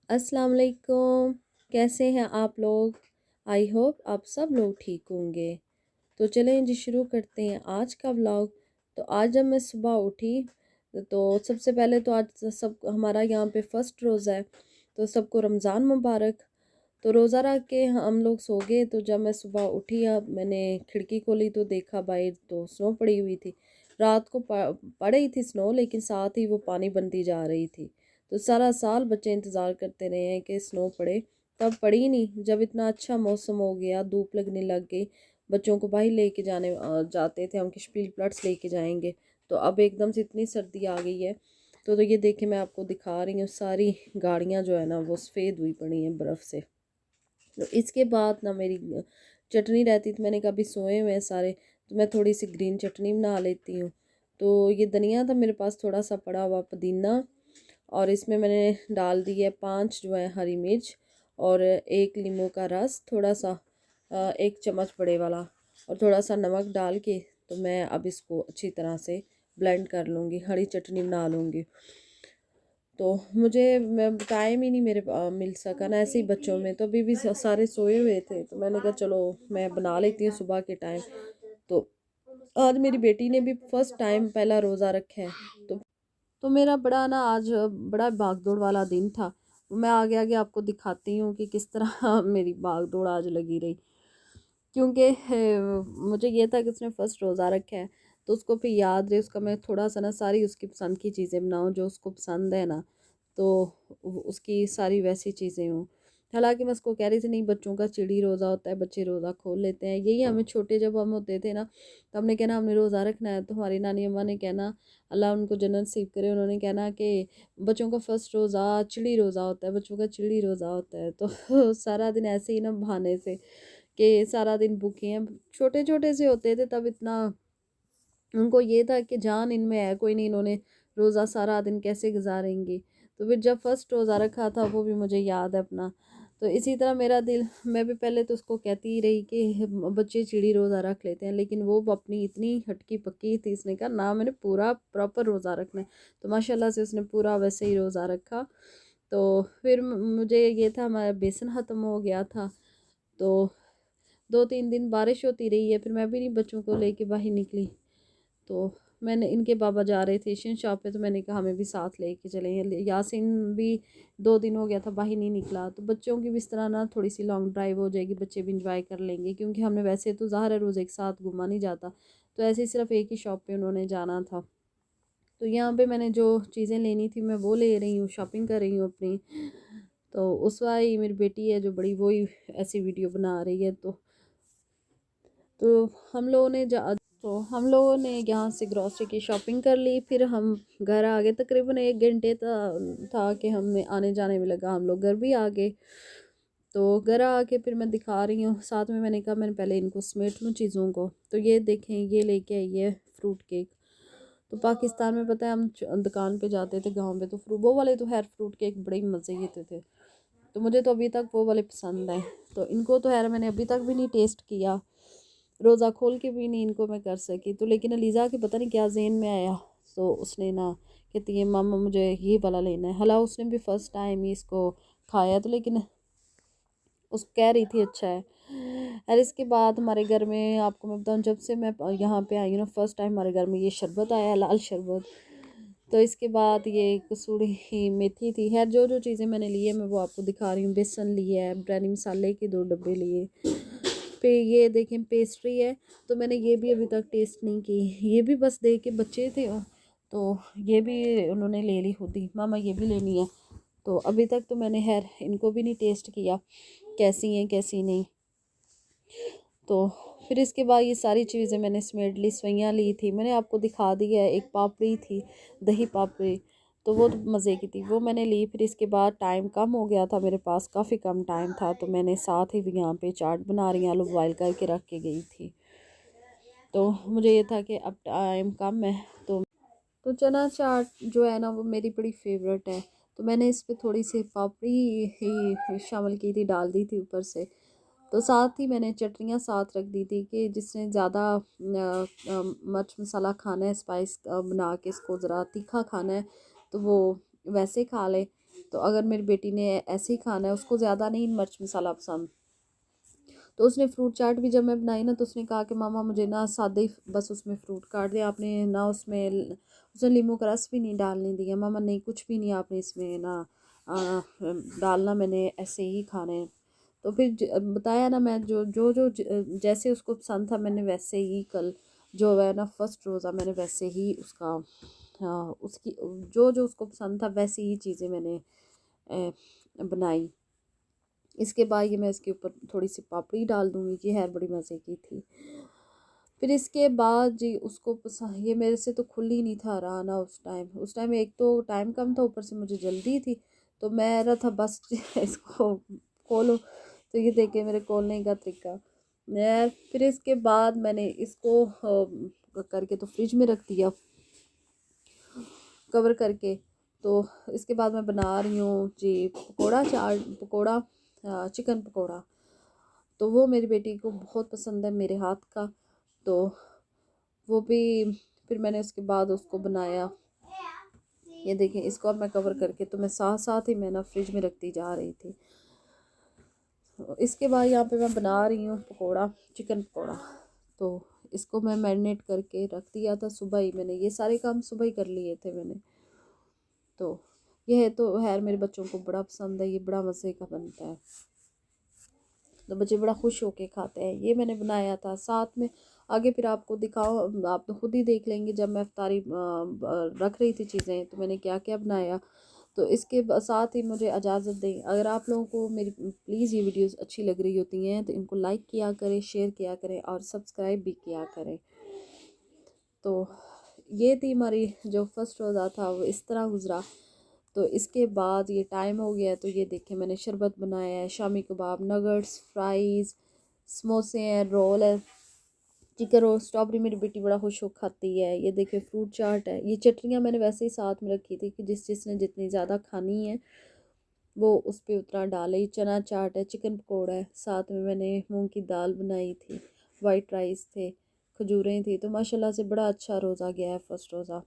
अस्सलाम वालेकुम। कैसे हैं आप लोग? आई होप आप सब लोग ठीक होंगे। तो चलें जी शुरू करते हैं आज का व्लॉग। तो आज जब मैं सुबह उठी तो सबसे पहले तो आज सब हमारा यहाँ पे फर्स्ट रोज़ा है, तो सबको रमज़ान मुबारक। तो रोज़ा रख के हम लोग सो गए। तो जब मैं सुबह उठी, अब मैंने खिड़की खोली तो देखा बाहर तो स्नो पड़ी हुई थी। रात को पड़ रही थी स्नो, लेकिन साथ ही वो पानी बनती जा रही थी। तो सारा साल बच्चे इंतज़ार करते रहे हैं कि स्नो पड़े, तब पड़ी नहीं। जब इतना अच्छा मौसम हो गया, धूप लगने लग गई, बच्चों को बाहर लेके जाते थे हम कि स्पील प्लट्स लेके जाएंगे, तो अब एकदम से इतनी सर्दी आ गई है। तो ये देखे मैं आपको दिखा रही हूँ, सारी गाड़ियाँ जो है ना वो सफ़ेद हुई पड़ी हैं बर्फ़ से। तो इसके बाद ना मेरी चटनी रहती, तो मैंने कहा अभी सोए हुए हैं सारे, तो मैं थोड़ी सी ग्रीन चटनी बना लेती हूँ। तो ये धनिया था मेरे पास थोड़ा सा पड़ा हुआ, पुदीना, और इसमें मैंने डाल दी है 5 जो है हरी मिर्च, और एक नींबू का रस थोड़ा सा, 1 चम्मच बड़े वाला, और थोड़ा सा नमक डाल के तो मैं अब इसको अच्छी तरह से ब्लेंड कर लूँगी, हरी चटनी बना लूँगी। तो मुझे मैं टाइम ही नहीं मेरे मिल सका ना, ऐसे ही बच्चों में। तो अभी भी सारे सोए हुए थे, तो मैंने कहा चलो मैं बना लेती हूँ सुबह के टाइम। तो आज मेरी बेटी ने भी फर्स्ट टाइम पहला रोज़ा रखा है। तो मेरा बड़ा ना आज बड़ा भागदौड़ वाला दिन था। मैं आगे आगे आपको दिखाती हूँ कि किस तरह मेरी भागदौड़ आज लगी रही, क्योंकि मुझे ये था कि उसने फ़र्स्ट रोज़ा रखा है, तो उसको फिर याद रहे उसका, मैं थोड़ा सा ना सारी उसकी पसंद की चीज़ें बनाऊँ जो उसको पसंद है ना, तो उसकी सारी वैसी चीज़ें हों। हालांकि मैं उसको कह रही थी नहीं, बच्चों का चिड़ी रोज़ा होता है, बच्चे रोज़ा खोल लेते हैं। यही हमें छोटे जब हम होते थे ना, तो हमने कहना हमने रोज़ा रखना है, तो हमारी नानी अम्मा ने कहना, अल्लाह उनको जन्नत नसीब करे, उन्होंने कहना कि बच्चों का फ़र्स्ट रोज़ा चिड़ी रोज़ा होता है, बच्चों का चिड़ी रोज़ा होता है। तो सारा दिन ऐसे ही ना बहाने से कि सारा दिन भूखे हैं। छोटे छोटे से होते थे तब इतना उनको ये था कि जान इनमें है कोई नहीं, इन्होंने रोज़ा सारा दिन कैसे गुजारेंगे। तो फिर जब फर्स्ट रोज़ा रखा था वो भी मुझे याद है अपना। तो इसी तरह मेरा दिल, मैं भी पहले तो उसको कहती ही रही कि बच्चे चिड़ी रोज़ा रख लेते हैं, लेकिन वो अपनी इतनी हटकी पक्की थी, इसने कहा ना मैंने पूरा प्रॉपर रोज़ा रखना है। तो माशाल्लाह से उसने पूरा वैसे ही रोज़ा रखा। तो फिर मुझे ये था, हमारा बेसन ख़त्म हो गया था। तो 2-3 दिन बारिश होती रही है, फिर मैं भी नहीं बच्चों को लेके बाहर निकली। तो मैंने, इनके बाबा जा रहे थे एशियन शॉप पे, तो मैंने कहा हमें भी साथ लेके चलेंगे। यासिन भी 2 दिन हो गया था बाहर नहीं निकला, तो बच्चों की भी इस तरह ना थोड़ी सी लॉन्ग ड्राइव हो जाएगी, बच्चे भी इंजॉय कर लेंगे, क्योंकि हमने वैसे तो ज़ाहिर है रोज़ एक साथ घुमा नहीं जाता। तो ऐसे ही सिर्फ एक ही शॉप पे उन्होंने जाना था। तो यहाँ पे मैंने जो चीज़ें लेनी थी मैं वो ले रही हूँ, शॉपिंग कर रही हूँ अपनी। तो उस वाई मेरी बेटी है जो बड़ी, वही ऐसी वीडियो बना रही है। तो हम लोगों ने यहाँ से ग्रॉसरी की शॉपिंग कर ली, फिर हम घर आ गए। तकरीबन 1 घंटे था कि हमें आने जाने में लगा, हम लोग घर भी आ गए। तो घर आके फिर मैं दिखा रही हूँ, साथ में मैंने कहा मैंने पहले इनको समेट लूँ चीज़ों को। तो ये देखें, ये लेके आई है फ्रूट केक। तो पाकिस्तान में पता है हम दुकान पे जाते थे गांव पे, तो वो वाले तो खैर फ्रूट केक बड़े ही मज़े के थे। तो मुझे तो अभी तक वो वाले पसंद हैं। तो इनको तो खैर मैंने अभी तक भी नहीं टेस्ट किया, रोज़ा खोल के भी नहीं इनको मैं कर सकी। तो लेकिन अलीज़ा के पता नहीं क्या जहन में आया, तो उसने ना कहती है मामा मुझे ये वाला लेना है। हालांकि उसने भी फ़र्स्ट टाइम ही इसको खाया, तो लेकिन उस कह रही थी अच्छा है। और इसके बाद हमारे घर में, आपको मैं बताऊँ, जब से मैं यहाँ पे आई हूँ ना, फ़र्स्ट टाइम हमारे घर में ये शरबत आया, लाल शरबत। तो इसके बाद ये कसूरी मेथी थी। खैर जो जो चीज़ें मैंने ली है मैं वो आपको दिखा रही हूँ। बेसन लिया है, बिरयानी मसाले के 2 डब्बे लिए। पे ये देखें पेस्ट्री है, तो मैंने ये भी अभी तक टेस्ट नहीं की। ये भी बस देख के बच्चे थे तो ये भी उन्होंने ले ली खुद ही, मामा ये भी लेनी है। तो अभी तक तो मैंने खैर इनको भी नहीं टेस्ट किया कैसी हैं कैसी नहीं। तो फिर इसके बाद ये सारी चीज़ें मैंने समेट ली। सवैयाँ ली थी, मैंने आपको दिखा दी है। एक पापड़ी थी, दही पापड़ी, तो वो तो मज़े की थी, वो मैंने ली। फिर इसके बाद टाइम कम हो गया था मेरे पास, काफ़ी कम टाइम था, तो मैंने साथ ही यहाँ पे चाट बना रही, आलू बॉयल करके रख के गई थी। तो मुझे ये था कि अब टाइम कम है, तो चना चाट जो है ना वो मेरी बड़ी फेवरेट है। तो मैंने इस पर थोड़ी सी पापड़ी ही शामिल की थी, डाल दी थी ऊपर से। तो साथ ही मैंने चटनियाँ साथ रख दी थी कि जिसने ज़्यादा मिर्च मसाला खाना है, स्पाइस बना के इसको ज़रा तीखा खाना है, तो वो वैसे खा ले। तो अगर मेरी बेटी ने ऐसे ही खाना है, उसको ज़्यादा नहीं मिर्च मसाला पसंद, तो उसने फ्रूट चाट भी जब मैं बनाई ना, तो उसने कहा कि मामा मुझे ना सादे ही बस उसमें फ्रूट काट दिया आपने ना, उसने नींबू का रस भी नहीं डालने दिया। मामा नहीं, कुछ भी नहीं आपने इसमें ना डालना, मैंने ऐसे ही खाने हैं। तो फिर बताया ना, मैं जैसे उसको पसंद था मैंने वैसे ही कल जो है ना फर्स्ट रोज़ा मैंने वैसे ही उसका, हाँ, उसकी जो जो उसको पसंद था वैसी ही चीज़ें मैंने बनाई। इसके बाद ये मैं इसके ऊपर थोड़ी सी पापड़ी डाल दूँगी, ये है बड़ी मज़े की थी। फिर इसके बाद जी उसको पसंद, ये मेरे से तो खुल ही नहीं था रहा ना उस टाइम एक तो टाइम कम था, ऊपर से मुझे जल्दी थी, तो मेरा था बस इसको खोलो। तो ये देखे मेरे खोलने का तरीका। मैं फिर इसके बाद मैंने इसको करके तो फ्रिज में रख दिया कवर करके। तो इसके बाद मैं बना रही हूँ जी पकोड़ा, चिकन पकोड़ा। तो वो मेरी बेटी को बहुत पसंद है मेरे हाथ का, तो वो भी फिर मैंने उसके बाद उसको बनाया। ये देखें, इसको अब मैं कवर करके तो मैं साथ साथ ही मैं ना फ्रिज में रखती जा रही थी। इसके बाद यहाँ पे मैं बना रही हूँ पकोड़ा, चिकन पकोड़ा। तो इसको मैं मैरिनेट करके रख दिया था सुबह ही, मैंने ये सारे काम सुबह ही कर लिए थे मैंने। तो ये है तो खैर मेरे बच्चों को बड़ा पसंद है, ये बड़ा मज़े का बनता है, तो बच्चे बड़ा खुश होके खाते हैं। ये मैंने बनाया था साथ में, आगे फिर आपको दिखाओ, आप तो खुद ही देख लेंगे जब मैं इफ्तारी रख रही थी चीज़ें तो मैंने क्या क्या बनाया। तो इसके साथ ही मुझे इजाज़त दें। अगर आप लोगों को मेरी प्लीज़ ये वीडियोस अच्छी लग रही होती हैं तो इनको लाइक किया करें, शेयर किया करें और सब्सक्राइब भी किया करें। तो ये थी हमारी जो फर्स्ट रोज़ा था, वो इस तरह गुज़रा। तो इसके बाद ये टाइम हो गया, तो ये देखें मैंने शरबत बनाया है, शामी कबाब, नगट्स, फ्राइज़, समोसे हैं, रोल है, चिकन रोल, स्ट्रॉबेरी मेरी बेटी बड़ा खुश हो खाती है। ये देखिए फ्रूट चाट है। ये चटनियाँ मैंने वैसे ही साथ में रखी थी कि जिसने जितनी ज़्यादा खानी है वो उस पर उतना डाले। चना चाट है, चिकन पकौड़ा है, साथ में मैंने मूंग की दाल बनाई थी, वाइट राइस थे, खजूरें थी। तो माशाल्लाह से बड़ा अच्छा रोज़ा गया है फर्स्ट रोज़ा।